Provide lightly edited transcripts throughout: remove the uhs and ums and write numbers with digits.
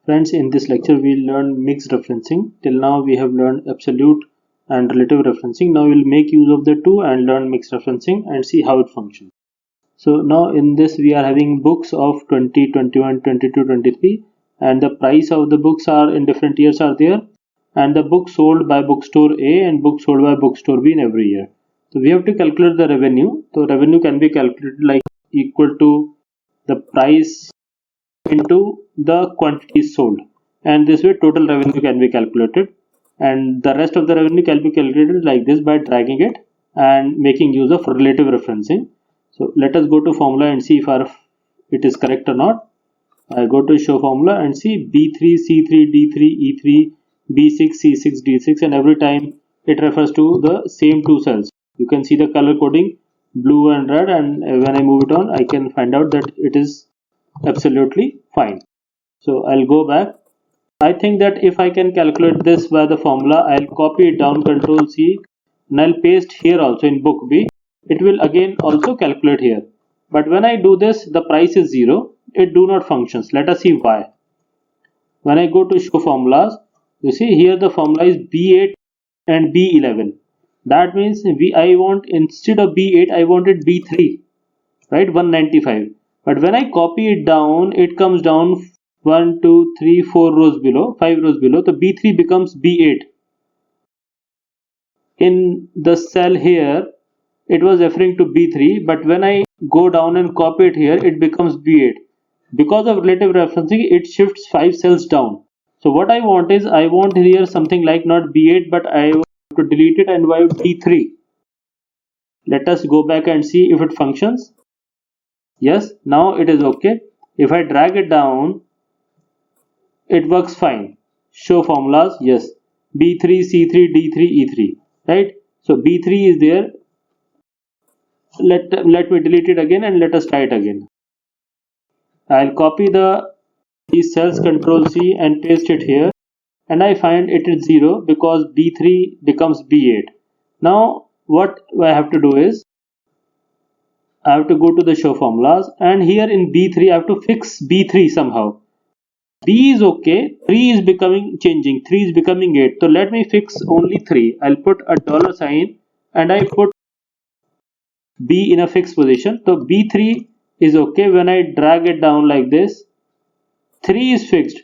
Friends, in this lecture we learned mixed referencing. Till now we have learned absolute and relative referencing. Now we'll make use of the two and learn mixed referencing and see how it functions. So now in this we are having books of 20, 21, 22, 23, and the price of the books are in different years are there, and the book sold by bookstore A and book sold by bookstore B in every year. So we have to calculate the revenue. So revenue can be calculated like equal to the price into the quantities sold, and this way total revenue can be calculated, and the rest of the revenue can be calculated like this by dragging it and making use of relative referencing. So let us go to formula and see if it is correct or not. I go to show formula and see B3, C3, D3, E3, B6, C6, D6, and every time it refers to the same two cells. You can see the color coding blue and red, and when I move it on I can find out that it is absolutely fine. So I'll go back. I think that if I can calculate this by the formula, I'll copy it down, Control C, and I'll paste here also in book B. It will again also calculate here. But when I do this, the price is 0. It do not functions. Let us see why. When I go to show formulas, you see here the formula is B8 and B11. That means I want, instead of B8, I wanted B3, right? 195. But when I copy it down, it comes down 1, 2, 3, 4 rows below, 5 rows below. So B3 becomes B8. In the cell here, it was referring to B3, but when I go down and copy it here, it becomes B8. Because of relative referencing, it shifts 5 cells down. So what I want is, I want here something like not B8, but I want to delete it and write B3. Let us go back and see if it functions. Yes, now it is okay. If I drag it down, it works fine. Show formulas, yes. B3, C3, D3, E3, right? So B3 is there. Let me delete it again and let us try it again. I'll copy these cells, Control C, and paste it here, and I find it is 0 because B3 becomes B8. Now what I have to do is, I have to go to the show formulas, and here in B3 I have to fix B3 somehow. B is okay, 3 is changing, 3 is becoming 8. So let me fix only 3. I'll put a dollar sign and I put B in a fixed position. So B3 is okay. When I drag it down like this, 3 is fixed.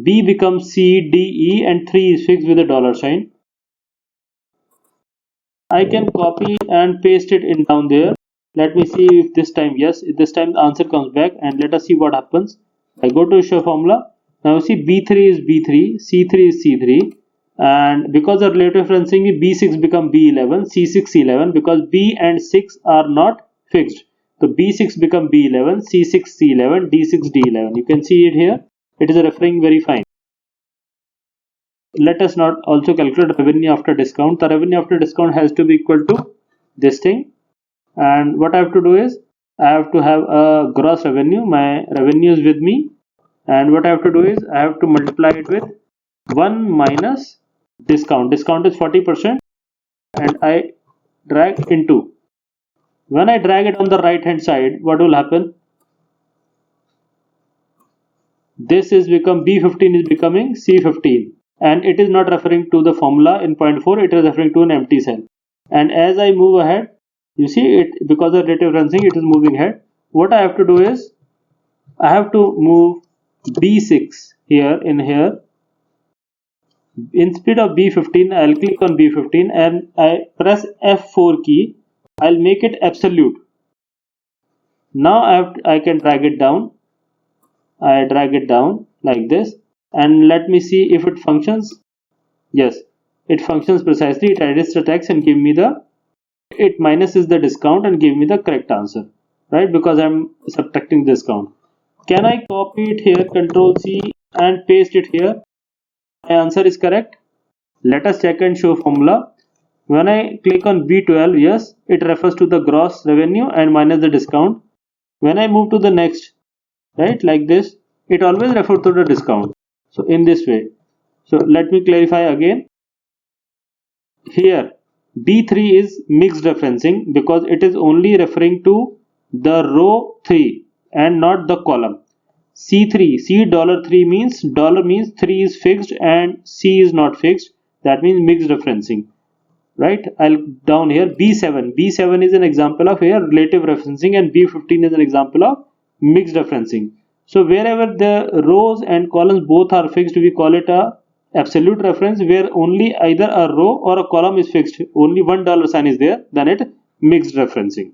B becomes C, D, E, and 3 is fixed with a dollar sign. I can copy and paste it in down there. Let me see if this time, yes, this time the answer comes back, and let us see what happens. I go to show formula. Now see B3 is B3, C3 is C3, and because of relative referencing, B6 become B11, C6 C11, because B and 6 are not fixed. So B6 become B11, C6 C11, D6 D11. You can see it here. It is referring very fine. Let us not also calculate revenue after discount. The revenue after discount has to be equal to this thing. And what I have to do is, I have to have a gross revenue. My revenue is with me. And what I have to do is, I have to multiply it with 1 minus discount. Discount is 40%. And I drag into. When I drag it on the right hand side, what will happen? This is become B15 is becoming C15. And it is not referring to the formula in point 4. It is referring to an empty cell. And as I move ahead, you see it, because of relative referencing, it is moving ahead. What I have to do is, I have to move B6 here in here. Instead of B15, I'll click on B15 and I press F4 key. I'll make it absolute. Now I can drag it down. I drag it down like this, and let me see if it functions. Yes, it functions precisely. It edits the text and give me it minuses the discount and give me the correct answer, right? Because I'm subtracting discount. Can I copy it here, Control C, and paste it here? My answer is correct. Let us check and show formula. When I click on B12, yes, it refers to the gross revenue and minus the discount. When I move to the next, right, like this, it always refers to the discount. So in this way. So let me clarify again. Here B3 is mixed referencing because it is only referring to the row 3 and not the column. C3, $3 means means 3 is fixed and C is not fixed. That means mixed referencing. Right? I'll down here B7. B7 is an example of here relative referencing and B15 is an example of mixed referencing. So wherever the rows and columns both are fixed, we call it a absolute reference. Where only either a row or a column is fixed, only $1 sign is there, then it mixed referencing.